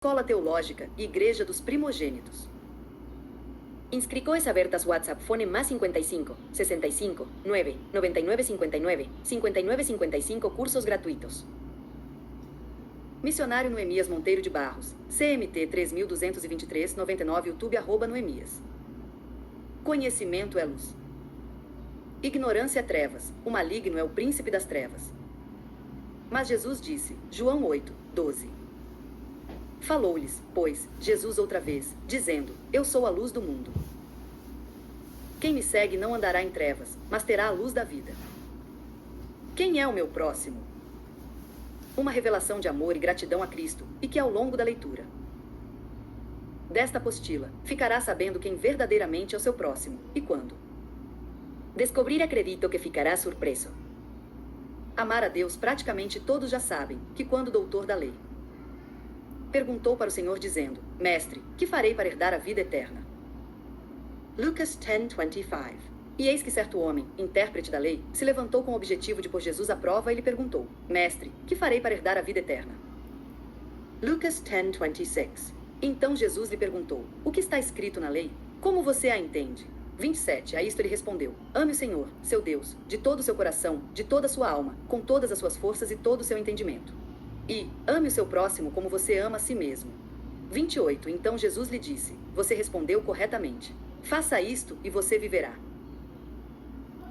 Escola Teológica e Igreja dos Primogênitos. Inscrições abertas WhatsApp fone más 55 65 9 99 59 59 55 cursos gratuitos. Missionário Noemias Monteiro de Barros, CMT 3223 99 YouTube @Noemias. Conhecimento é luz. Ignorância é trevas, o maligno é o príncipe das trevas. Mas Jesus disse, João 8, 12. Falou-lhes, pois, Jesus outra vez, dizendo, eu sou a luz do mundo. Quem me segue não andará em trevas, mas terá a luz da vida. Quem é o meu próximo? Uma revelação de amor e gratidão a Cristo, e que ao longo da leitura desta apostila, ficará sabendo quem verdadeiramente é o seu próximo, e quando. Descobrir acredito que ficará surpreso. Amar a Deus praticamente todos já sabem, que quando o doutor da lei perguntou para o Senhor dizendo, Mestre, que farei para herdar a vida eterna? Lucas 10:25. E eis que certo homem, intérprete da lei, se levantou com o objetivo de pôr Jesus à prova e lhe perguntou, Mestre, que farei para herdar a vida eterna? Lucas 10:26. Então Jesus lhe perguntou, o que está escrito na lei? Como você a entende? 27. A isto ele respondeu, ame o Senhor, seu Deus, de todo o seu coração, de toda a sua alma, com todas as suas forças e todo o seu entendimento. E, ame o seu próximo como você ama a si mesmo. 28. Então Jesus lhe disse, você respondeu corretamente. Faça isto e você viverá.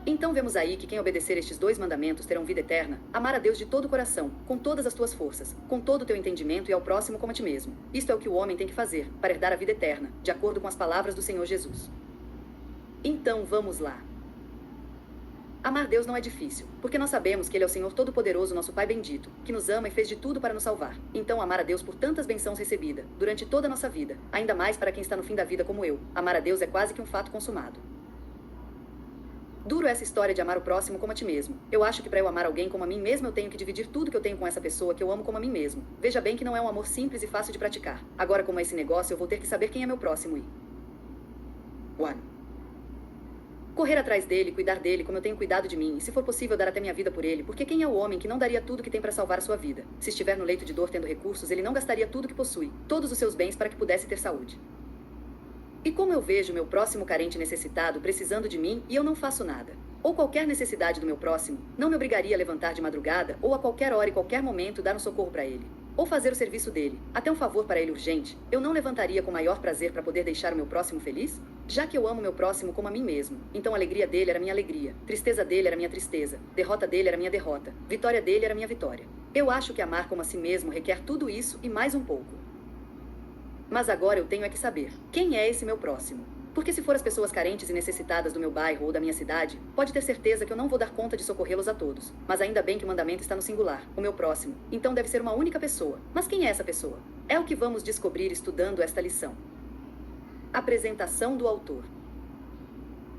Então vemos aí que quem obedecer estes 2 mandamentos terão vida eterna, amar a Deus de todo o coração, com todas as tuas forças, com todo o teu entendimento e ao próximo como a ti mesmo. Isto é o que o homem tem que fazer, para herdar a vida eterna, de acordo com as palavras do Senhor Jesus. Então vamos lá. Amar Deus não é difícil, porque nós sabemos que Ele é o Senhor Todo-Poderoso, nosso Pai bendito, que nos ama e fez de tudo para nos salvar. Então amar a Deus por tantas bênçãos recebidas, durante toda a nossa vida, ainda mais para quem está no fim da vida como eu, amar a Deus é quase que um fato consumado. Duro essa história de amar o próximo como a ti mesmo. Eu acho que para eu amar alguém como a mim mesmo eu tenho que dividir tudo que eu tenho com essa pessoa que eu amo como a mim mesmo. Veja bem que não é um amor simples e fácil de praticar. Agora como é esse negócio eu vou ter que saber quem é meu próximo e... 1. Correr atrás dele, cuidar dele como eu tenho cuidado de mim, e se for possível dar até minha vida por ele, porque quem é o homem que não daria tudo que tem para salvar a sua vida? Se estiver no leito de dor tendo recursos, ele não gastaria tudo que possui, todos os seus bens para que pudesse ter saúde. E como eu vejo meu próximo carente necessitado precisando de mim e eu não faço nada, ou qualquer necessidade do meu próximo, não me obrigaria a levantar de madrugada ou a qualquer hora e qualquer momento dar um socorro para ele, ou fazer o serviço dele, até um favor para ele urgente, eu não levantaria com maior prazer para poder deixar o meu próximo feliz? Já que eu amo meu próximo como a mim mesmo, então a alegria dele era minha alegria, tristeza dele era minha tristeza, derrota dele era minha derrota, vitória dele era minha vitória. Eu acho que amar como a si mesmo requer tudo isso e mais um pouco. Mas agora eu tenho é que saber, quem é esse meu próximo? Porque se for as pessoas carentes e necessitadas do meu bairro ou da minha cidade, pode ter certeza que eu não vou dar conta de socorrê-los a todos. Mas ainda bem que o mandamento está no singular, o meu próximo. Então deve ser uma única pessoa. Mas quem é essa pessoa? É o que vamos descobrir estudando esta lição. Apresentação do autor.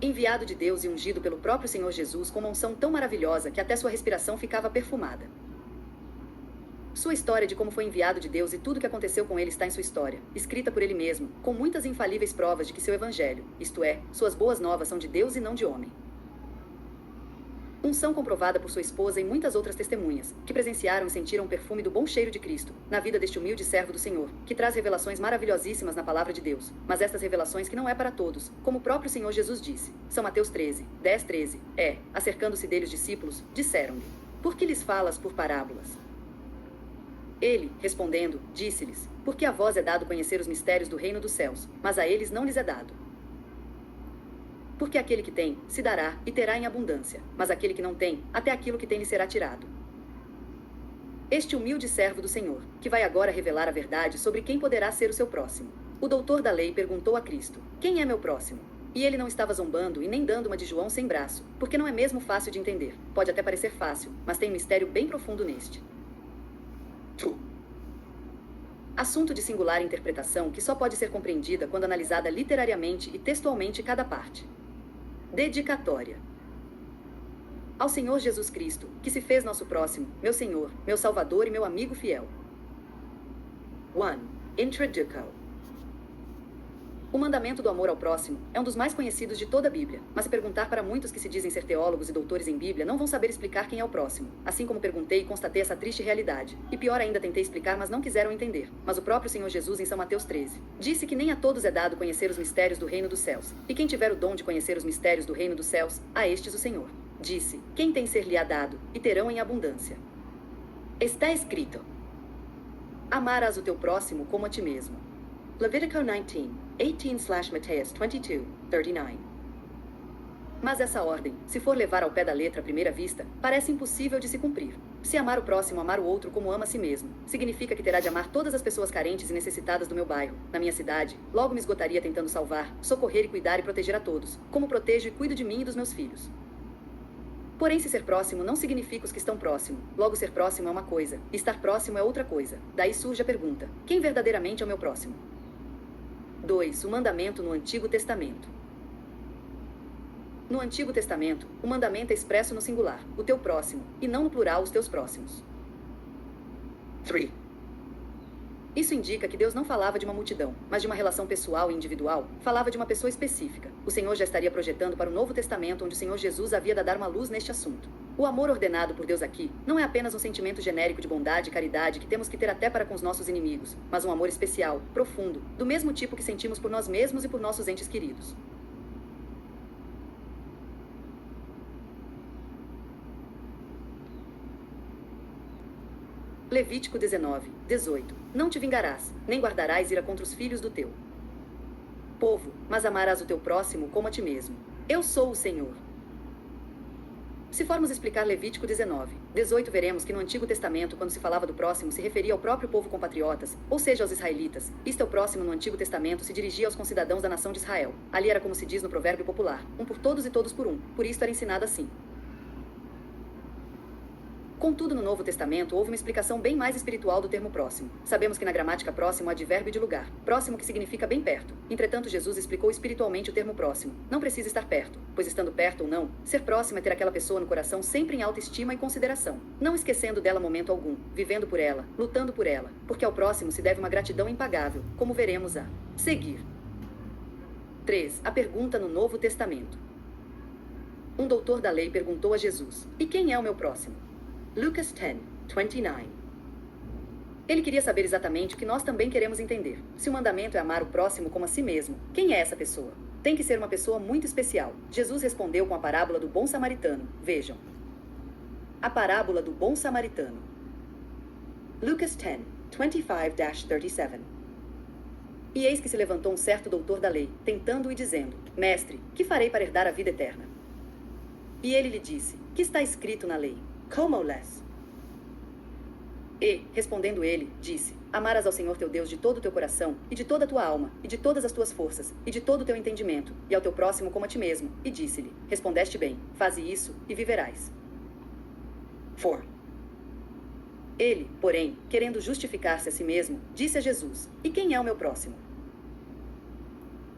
Enviado de Deus e ungido pelo próprio Senhor Jesus com uma unção tão maravilhosa que até sua respiração ficava perfumada. Sua história de como foi enviado de Deus e tudo o que aconteceu com ele está em sua história, escrita por ele mesmo, com muitas infalíveis provas de que seu evangelho, isto é, suas boas novas são de Deus e não de homem. Unção comprovada por sua esposa e muitas outras testemunhas, que presenciaram e sentiram o perfume do bom cheiro de Cristo, na vida deste humilde servo do Senhor, que traz revelações maravilhosíssimas na palavra de Deus, mas estas revelações que não é para todos, como o próprio Senhor Jesus disse. São Mateus 13, 10, 13. Acercando-se dele os discípulos, disseram-lhe, por que lhes falas por parábolas? Ele, respondendo, disse-lhes, porque a vós é dado conhecer os mistérios do reino dos céus, mas a eles não lhes é dado. Porque aquele que tem, se dará, e terá em abundância, mas aquele que não tem, até aquilo que tem lhe será tirado. Este humilde servo do Senhor, que vai agora revelar a verdade sobre quem poderá ser o seu próximo. O doutor da lei perguntou a Cristo, quem é meu próximo? E ele não estava zombando e nem dando uma de João sem braço, porque não é mesmo fácil de entender. Pode até parecer fácil, mas tem um mistério bem profundo neste. Assunto de singular interpretação que só pode ser compreendida quando analisada literariamente e textualmente cada parte. Dedicatória. Ao Senhor Jesus Cristo, que se fez nosso próximo, meu Senhor, meu Salvador e meu amigo fiel. 1. Introduco. O mandamento do amor ao próximo é um dos mais conhecidos de toda a Bíblia, mas se perguntar para muitos que se dizem ser teólogos e doutores em Bíblia, não vão saber explicar quem é o próximo. Assim como perguntei e constatei essa triste realidade. E pior ainda, tentei explicar, mas não quiseram entender. Mas o próprio Senhor Jesus, em São Mateus 13, disse que nem a todos é dado conhecer os mistérios do reino dos céus. E quem tiver o dom de conhecer os mistérios do reino dos céus, a estes o Senhor disse: quem tem ser-lhe-á dado, e terão em abundância. Está escrito: amarás o teu próximo como a ti mesmo. Levítico 19, 18/Mateus 22, 39. Mas essa ordem, se for levar ao pé da letra à primeira vista, parece impossível de se cumprir. Se amar o próximo, amar o outro como ama a si mesmo, significa que terá de amar todas as pessoas carentes e necessitadas do meu bairro, na minha cidade, logo me esgotaria tentando salvar, socorrer e cuidar e proteger a todos, como protejo e cuido de mim e dos meus filhos. Porém, se ser próximo não significa os que estão próximo. Logo, ser próximo é uma coisa, e estar próximo é outra coisa. Daí surge a pergunta: quem verdadeiramente é o meu próximo? 2. O mandamento no Antigo Testamento. No Antigo Testamento, o mandamento é expresso no singular, o teu próximo, e não no plural, os teus próximos. 3. Isso indica que Deus não falava de uma multidão, mas de uma relação pessoal e individual, falava de uma pessoa específica. O Senhor já estaria projetando para o Novo Testamento, onde o Senhor Jesus havia de dar uma luz neste assunto. O amor ordenado por Deus aqui não é apenas um sentimento genérico de bondade e caridade que temos que ter até para com os nossos inimigos, mas um amor especial, profundo, do mesmo tipo que sentimos por nós mesmos e por nossos entes queridos. Levítico 19, 18. Não te vingarás, nem guardarás ira contra os filhos do teu povo, mas amarás o teu próximo como a ti mesmo. Eu sou o Senhor. Se formos explicar Levítico 19, 18, veremos que no Antigo Testamento, quando se falava do próximo, se referia ao próprio povo compatriotas, ou seja, aos israelitas. Isto é, o próximo no Antigo Testamento se dirigia aos concidadãos da nação de Israel. Ali era como se diz no provérbio popular: um por todos e todos por um. Por isto era ensinado assim. Contudo, no Novo Testamento, houve uma explicação bem mais espiritual do termo próximo. Sabemos que na gramática próximo há advérbio de lugar. Próximo que significa bem perto. Entretanto, Jesus explicou espiritualmente o termo próximo. Não precisa estar perto, pois estando perto ou não, ser próximo é ter aquela pessoa no coração sempre em autoestima e consideração. Não esquecendo dela momento algum, vivendo por ela, lutando por ela, porque ao próximo se deve uma gratidão impagável, como veremos a seguir. 3. A pergunta no Novo Testamento. Um doutor da lei perguntou a Jesus: e quem é o meu próximo? Lucas 10, 29. Ele queria saber exatamente o que nós também queremos entender. Se o mandamento é amar o próximo como a si mesmo, quem é essa pessoa? Tem que ser uma pessoa muito especial. Jesus respondeu com a parábola do bom samaritano. Vejam. A parábola do bom samaritano. Lucas 10, 25-37. E eis que se levantou um certo doutor da lei, tentando-o e dizendo: Mestre, que farei para herdar a vida eterna? E ele lhe disse: que está escrito na lei? Como lês? E, respondendo ele, disse: amarás ao Senhor teu Deus de todo o teu coração, e de toda a tua alma, e de todas as tuas forças, e de todo o teu entendimento, e ao teu próximo como a ti mesmo. E disse-lhe: respondeste bem, faze isso, e viverás. 4. Ele, porém, querendo justificar-se a si mesmo, disse a Jesus: e quem é o meu próximo?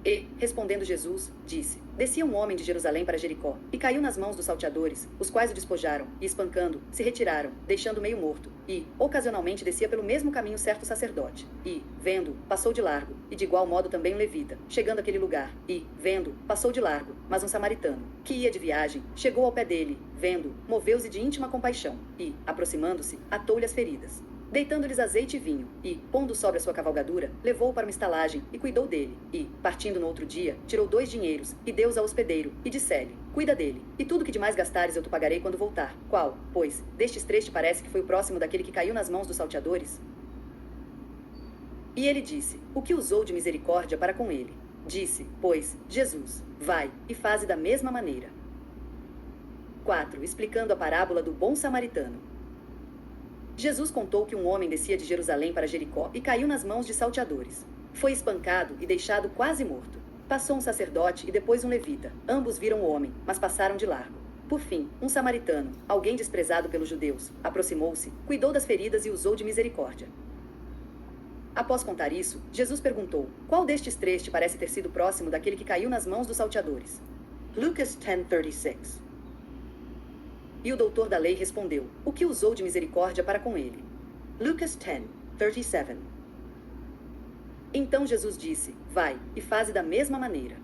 E, respondendo Jesus, disse: descia um homem de Jerusalém para Jericó, e caiu nas mãos dos salteadores, os quais o despojaram, e espancando, se retiraram, deixando meio morto. E, ocasionalmente, descia pelo mesmo caminho certo sacerdote. E, vendo, passou de largo, e de igual modo também um levita, chegando àquele lugar. E, vendo, passou de largo, mas um samaritano, que ia de viagem, chegou ao pé dele, vendo, moveu-se de íntima compaixão, e, aproximando-se, atou-lhe as feridas, deitando-lhes azeite e vinho, e, pondo sobre a sua cavalgadura, levou-o para uma estalagem, e cuidou dele. E, partindo no outro dia, tirou 2 dinheiros, e deu-os ao hospedeiro, e disse-lhe: cuida dele, e tudo que de mais gastares eu te pagarei quando voltar. Qual, pois, destes 3 te parece que foi o próximo daquele que caiu nas mãos dos salteadores? E ele disse: o que usou de misericórdia para com ele? Disse, pois, Jesus: vai, e faze da mesma maneira. 4. Explicando a parábola do bom samaritano. Jesus contou que um homem descia de Jerusalém para Jericó e caiu nas mãos de salteadores. Foi espancado e deixado quase morto. Passou um sacerdote e depois um levita. Ambos viram o homem, mas passaram de largo. Por fim, um samaritano, alguém desprezado pelos judeus, aproximou-se, cuidou das feridas e usou de misericórdia. Após contar isso, Jesus perguntou: qual destes 3 te parece ter sido próximo daquele que caiu nas mãos dos salteadores? Lucas 10:36. E o doutor da lei respondeu: o que usou de misericórdia para com ele? Lucas 10:37. Então Jesus disse: vai, e faze da mesma maneira.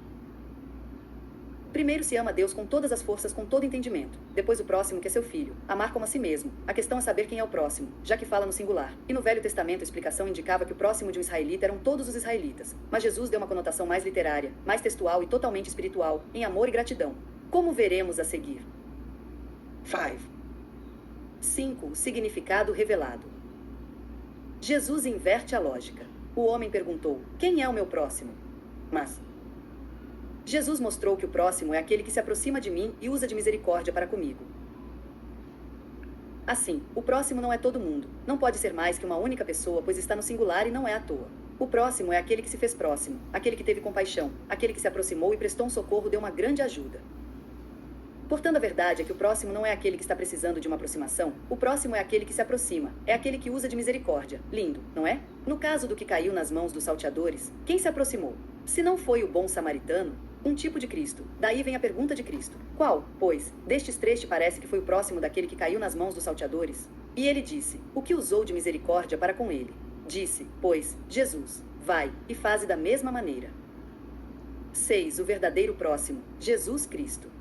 Primeiro se ama Deus com todas as forças, com todo entendimento. Depois o próximo, que é seu filho. Amar como a si mesmo. A questão é saber quem é o próximo, já que fala no singular. E no Velho Testamento a explicação indicava que o próximo de um israelita eram todos os israelitas. Mas Jesus deu uma conotação mais literária, mais textual e totalmente espiritual, em amor e gratidão. Como veremos a seguir. 5. Significado revelado. Jesus inverte a lógica. O homem perguntou: quem é o meu próximo? Mas Jesus mostrou que o próximo é aquele que se aproxima de mim e usa de misericórdia para comigo. Assim, o próximo não é todo mundo. Não pode ser mais que uma única pessoa, pois está no singular e não é à toa. O próximo é aquele que se fez próximo, aquele que teve compaixão, aquele que se aproximou e prestou um socorro, deu uma grande ajuda. Portanto, a verdade é que o próximo não é aquele que está precisando de uma aproximação, o próximo é aquele que se aproxima, é aquele que usa de misericórdia. Lindo, não é? No caso do que caiu nas mãos dos salteadores, quem se aproximou? Se não foi o bom samaritano, um tipo de Cristo. Daí vem a pergunta de Cristo. Qual, pois, destes três te parece que foi o próximo daquele que caiu nas mãos dos salteadores? E ele disse: o que usou de misericórdia para com ele? Disse, pois, Jesus: vai, e faze da mesma maneira. 6. O verdadeiro próximo, Jesus Cristo.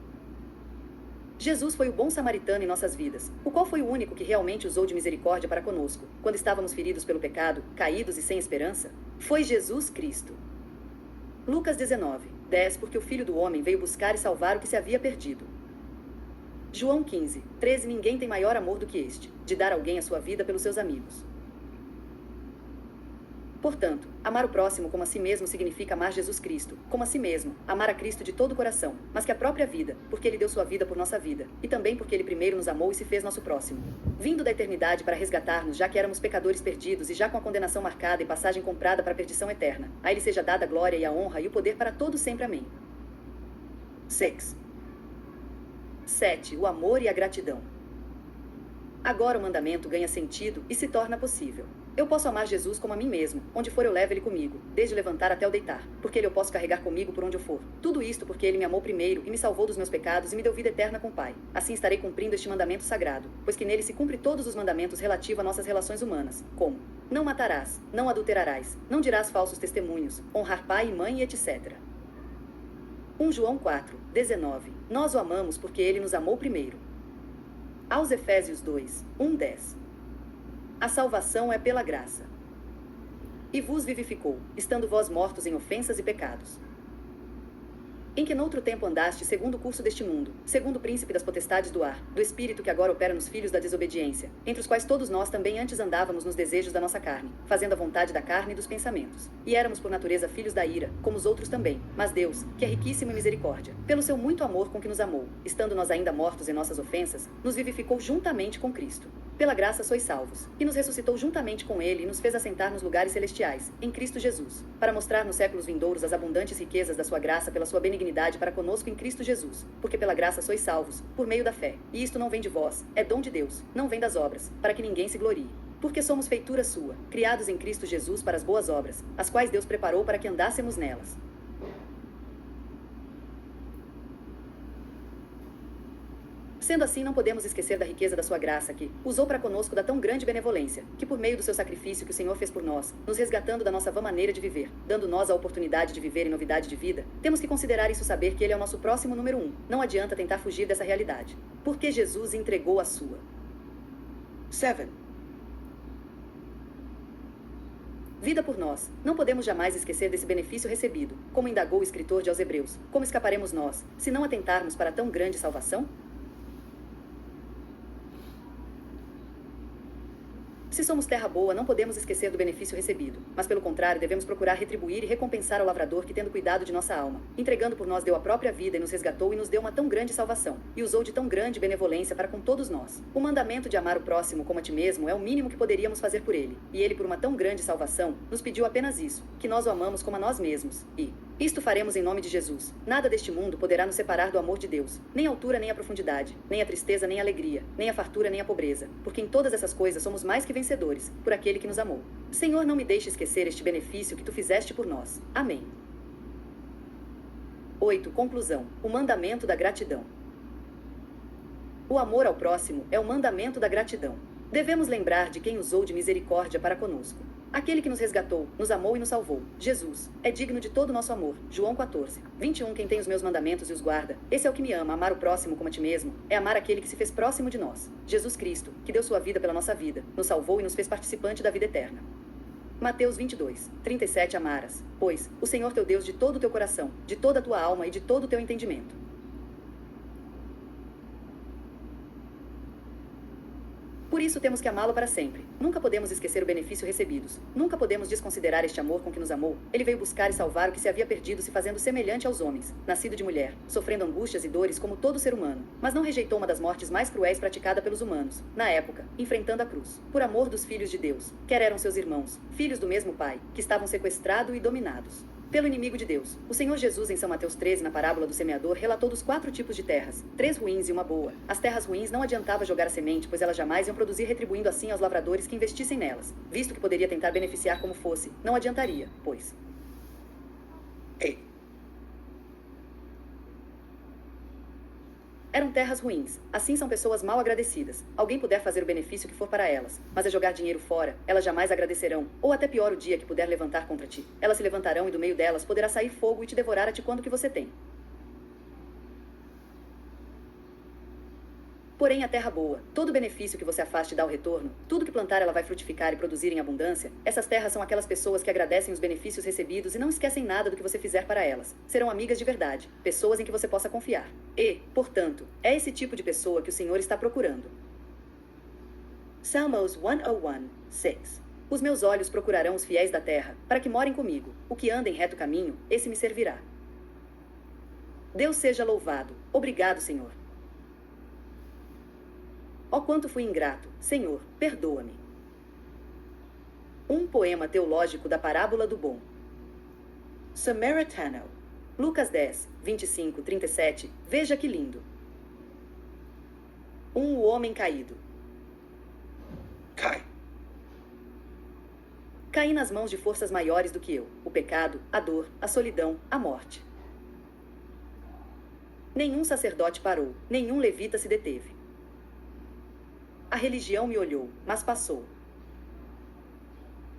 Jesus foi o bom samaritano em nossas vidas, o qual foi o único que realmente usou de misericórdia para conosco, quando estávamos feridos pelo pecado, caídos e sem esperança. Foi Jesus Cristo. Lucas 19:10 Porque o Filho do Homem veio buscar e salvar o que se havia perdido. João 15:13 Ninguém tem maior amor do que este, de dar alguém a sua vida pelos seus amigos. Portanto, amar o próximo como a si mesmo significa amar Jesus Cristo, como a si mesmo, amar a Cristo de todo o coração, mas que a própria vida, porque Ele deu sua vida por nossa vida, e também porque Ele primeiro nos amou e se fez nosso próximo. Vindo da eternidade para resgatar-nos, já que éramos pecadores perdidos e já com a condenação marcada e passagem comprada para a perdição eterna. A Ele seja dada a glória e a honra e o poder para todo sempre. Amém. 7. O amor e a gratidão. Agora o mandamento ganha sentido e se torna possível. Eu posso amar Jesus como a mim mesmo, onde for eu levo Ele comigo, desde o levantar até o deitar, porque Ele eu posso carregar comigo por onde eu for. Tudo isto porque Ele me amou primeiro e me salvou dos meus pecados e me deu vida eterna com o Pai. Assim estarei cumprindo este mandamento sagrado, pois que nele se cumpre todos os mandamentos relativos a nossas relações humanas, como: não matarás, não adulterarás, não dirás falsos testemunhos, honrar pai e mãe e etc. 1 João 4:19 Nós o amamos porque Ele nos amou primeiro. Aos Efésios 2:1-10 A salvação é pela graça. E vos vivificou, estando vós mortos em ofensas e pecados, em que noutro tempo andaste segundo o curso deste mundo, segundo o príncipe das potestades do ar, do espírito que agora opera nos filhos da desobediência, entre os quais todos nós também antes andávamos nos desejos da nossa carne, fazendo a vontade da carne e dos pensamentos. E éramos por natureza filhos da ira, como os outros também. Mas Deus, que é riquíssimo em misericórdia, pelo seu muito amor com que nos amou, estando nós ainda mortos em nossas ofensas, nos vivificou juntamente com Cristo. Pela graça sois salvos, e nos ressuscitou juntamente com Ele e nos fez assentar nos lugares celestiais, em Cristo Jesus, para mostrar nos séculos vindouros as abundantes riquezas da sua graça pela sua benignidade para conosco em Cristo Jesus. Porque pela graça sois salvos, por meio da fé. E isto não vem de vós, é dom de Deus, não vem das obras, para que ninguém se glorie. Porque somos feitura sua, criados em Cristo Jesus para as boas obras, as quais Deus preparou para que andássemos nelas. Sendo assim, não podemos esquecer da riqueza da sua graça que usou para conosco da tão grande benevolência, que por meio do seu sacrifício que o Senhor fez por nós, nos resgatando da nossa vã maneira de viver, dando nós a oportunidade de viver em novidade de vida, temos que considerar isso, saber que Ele é o nosso próximo número 1. Não adianta tentar fugir dessa realidade. Porque Jesus entregou a sua. 7. Vida por nós. Não podemos jamais esquecer desse benefício recebido, como indagou o escritor de aos Hebreus. Como escaparemos nós, se não atentarmos para tão grande salvação? Se somos terra boa, não podemos esquecer do benefício recebido, mas pelo contrário, devemos procurar retribuir e recompensar ao lavrador que, tendo cuidado de nossa alma, entregando por nós, deu a própria vida e nos resgatou e nos deu uma tão grande salvação, e usou de tão grande benevolência para com todos nós. O mandamento de amar o próximo como a ti mesmo é o mínimo que poderíamos fazer por ele, e ele, por uma tão grande salvação, nos pediu apenas isso, que nós o amamos como a nós mesmos, e isto faremos em nome de Jesus. Nada deste mundo poderá nos separar do amor de Deus, nem a altura nem a profundidade, nem a tristeza nem a alegria, nem a fartura nem a pobreza, porque em todas essas coisas somos mais que vencedores, por aquele que nos amou. Senhor, não me deixe esquecer este benefício que tu fizeste por nós. Amém. 8. Conclusão. O mandamento da gratidão. O amor ao próximo é o mandamento da gratidão. Devemos lembrar de quem usou de misericórdia para conosco. Aquele que nos resgatou, nos amou e nos salvou, Jesus, é digno de todo o nosso amor. João 14, 21. Quem tem os meus mandamentos e os guarda, esse é o que me ama. Amar o próximo como a ti mesmo, é amar aquele que se fez próximo de nós. Jesus Cristo, que deu sua vida pela nossa vida, nos salvou e nos fez participante da vida eterna. Mateus 22, 37. Amarás, pois, o Senhor teu Deus de todo o teu coração, de toda a tua alma e de todo o teu entendimento. Por isso temos que amá-lo para sempre. Nunca podemos esquecer o benefício recebidos. Nunca podemos desconsiderar este amor com que nos amou. Ele veio buscar e salvar o que se havia perdido, se fazendo semelhante aos homens, nascido de mulher, sofrendo angústias e dores como todo ser humano, mas não rejeitou uma das mortes mais cruéis praticada pelos humanos, na época, enfrentando a cruz, por amor dos filhos de Deus, quer eram seus irmãos, filhos do mesmo Pai, que estavam sequestrados e dominados pelo inimigo de Deus. O Senhor Jesus, em São Mateus 13, na parábola do semeador, relatou dos 4 tipos de terras, 3 ruins e uma boa. As terras ruins não adiantava jogar a semente, pois elas jamais iam produzir, retribuindo assim aos lavradores que investissem nelas. Visto que poderia tentar beneficiar como fosse, não adiantaria, pois 8. eram terras ruins. Assim são pessoas mal agradecidas. Alguém puder fazer o benefício que for para elas, mas a jogar dinheiro fora, elas jamais agradecerão. Ou até pior, o dia que puder levantar contra ti, elas se levantarão e do meio delas poderá sair fogo e te devorar a ti quando que você tem. Porém, a terra boa, todo benefício que você a faz te dá o retorno, tudo que plantar ela vai frutificar e produzir em abundância. Essas terras são aquelas pessoas que agradecem os benefícios recebidos e não esquecem nada do que você fizer para elas. Serão amigas de verdade, pessoas em que você possa confiar. E, portanto, é esse tipo de pessoa que o Senhor está procurando. Salmos 101, 6. Os meus olhos procurarão os fiéis da terra, para que morem comigo. O que anda em reto caminho, esse me servirá. Deus seja louvado. Obrigado, Senhor. Ó quanto fui ingrato, Senhor, perdoa-me. Um poema teológico da parábola do bom Samaritano. Lucas 10, 25, 37. Veja que lindo. O homem caído. Kai. Caí nas mãos de forças maiores do que eu, o pecado, a dor, a solidão, a morte. Nenhum sacerdote parou, nenhum levita se deteve. A religião me olhou, mas passou.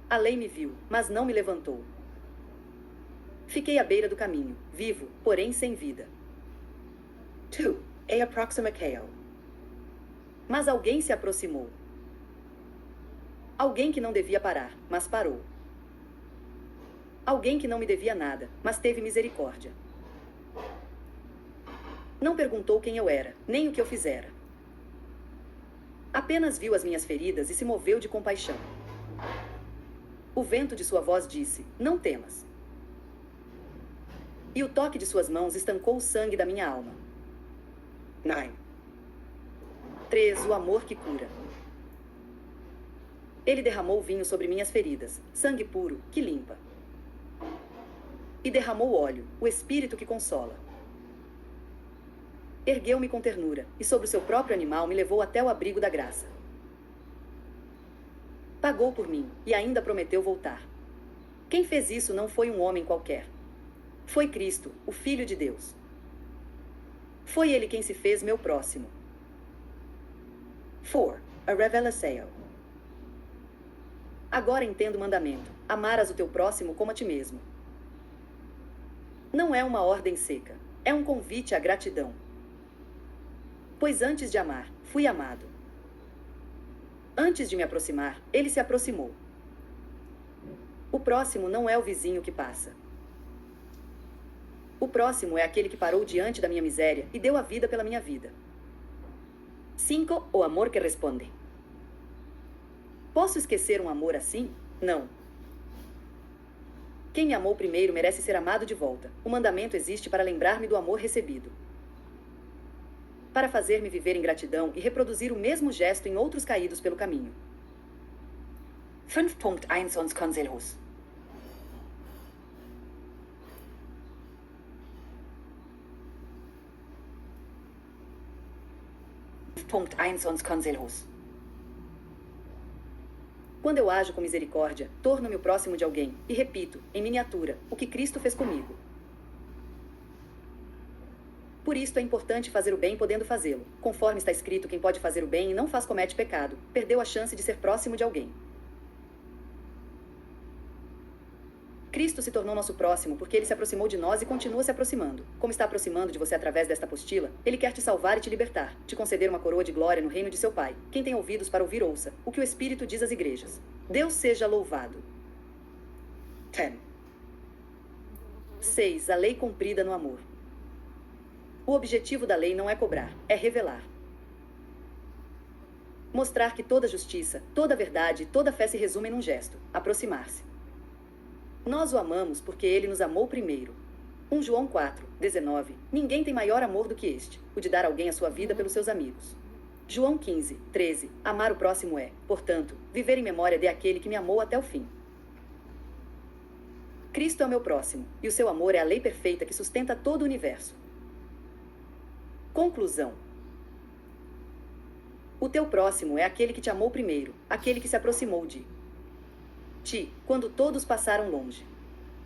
A lei me viu, mas não me levantou. Fiquei à beira do caminho, vivo, porém sem vida. 2. A aproximacao. Mas alguém se aproximou. Alguém que não devia parar, mas parou. Alguém que não me devia nada, mas teve misericórdia. Não perguntou quem eu era, nem o que eu fizera. Apenas viu as minhas feridas e se moveu de compaixão. O vento de sua voz disse, não temas. E o toque de suas mãos estancou o sangue da minha alma. 9. 3. O amor que cura. Ele derramou vinho sobre minhas feridas, sangue puro, que limpa. E derramou óleo, o espírito que consola. Ergueu-me com ternura, e sobre o seu próprio animal me levou até o abrigo da graça. Pagou por mim, e ainda prometeu voltar. Quem fez isso não foi um homem qualquer. Foi Cristo, o Filho de Deus. Foi ele quem se fez meu próximo. 4. A revelação. Agora entendo o mandamento: amarás o teu próximo como a ti mesmo. Não é uma ordem seca, é um convite à gratidão. Pois antes de amar, fui amado. Antes de me aproximar, ele se aproximou. O próximo não é o vizinho que passa. O próximo é aquele que parou diante da minha miséria e deu a vida pela minha vida. 5. O amor que responde. Posso esquecer um amor assim? Não. Quem me amou primeiro merece ser amado de volta. O mandamento existe para lembrar-me do amor recebido. Para fazer-me viver em gratidão e reproduzir o mesmo gesto em outros caídos pelo caminho. 5.1 Uns Conselhos. Uns Conselhos. Quando eu ajo com misericórdia, torno-me o próximo de alguém, e repito, em miniatura, o que Cristo fez comigo. Por isto é importante fazer o bem podendo fazê-lo. Conforme está escrito, quem pode fazer o bem e não faz comete pecado, perdeu a chance de ser próximo de alguém. Cristo se tornou nosso próximo porque ele se aproximou de nós e continua se aproximando. Como está aproximando de você através desta apostila, ele quer te salvar e te libertar, te conceder uma coroa de glória no reino de seu Pai. Quem tem ouvidos para ouvir, ouça o que o Espírito diz às igrejas. Deus seja louvado. 10. 6. A lei cumprida no amor. O objetivo da lei não é cobrar, é revelar. Mostrar que toda justiça, toda verdade e toda fé se resumem num gesto: aproximar-se. Nós o amamos porque ele nos amou primeiro. 1 João 4, 19. Ninguém tem maior amor do que este, o de dar alguém a sua vida pelos seus amigos. João 15, 13. Amar o próximo é, portanto, viver em memória de aquele que me amou até o fim. Cristo é o meu próximo, e o seu amor é a lei perfeita que sustenta todo o universo. Conclusão. O teu próximo é aquele que te amou primeiro, aquele que se aproximou de ti, quando todos passaram longe.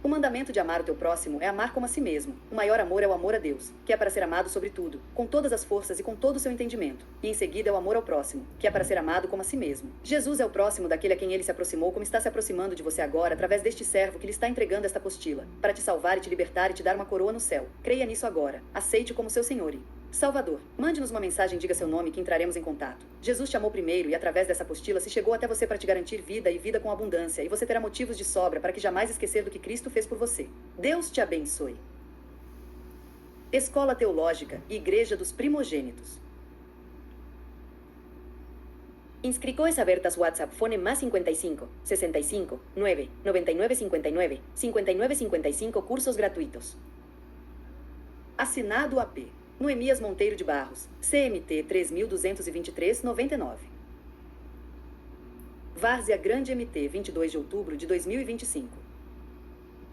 O mandamento de amar o teu próximo é amar como a si mesmo. O maior amor é o amor a Deus, que é para ser amado sobre tudo, com todas as forças e com todo o seu entendimento. E em seguida é o amor ao próximo, que é para ser amado como a si mesmo. Jesus é o próximo daquele a quem ele se aproximou, como está se aproximando de você agora, através deste servo que lhe está entregando esta apostila, para te salvar e te libertar e te dar uma coroa no céu. Creia nisso agora. Aceite-o como seu Senhor e Salvador. Mande-nos uma mensagem, diga seu nome que entraremos em contato. Jesus te amou primeiro e através dessa apostila se chegou até você para te garantir vida e vida com abundância, e você terá motivos de sobra para que jamais esquecer do que Cristo fez por você. Deus te abençoe. Escola Teológica e Igreja dos Primogênitos. Inscrições abertas WhatsApp fone más 55 65 9 99 59 59 55 cursos gratuitos. Assinado AP. Noemias Monteiro de Barros, CMT 3223-99. Várzea Grande MT, 22 de outubro de 2025.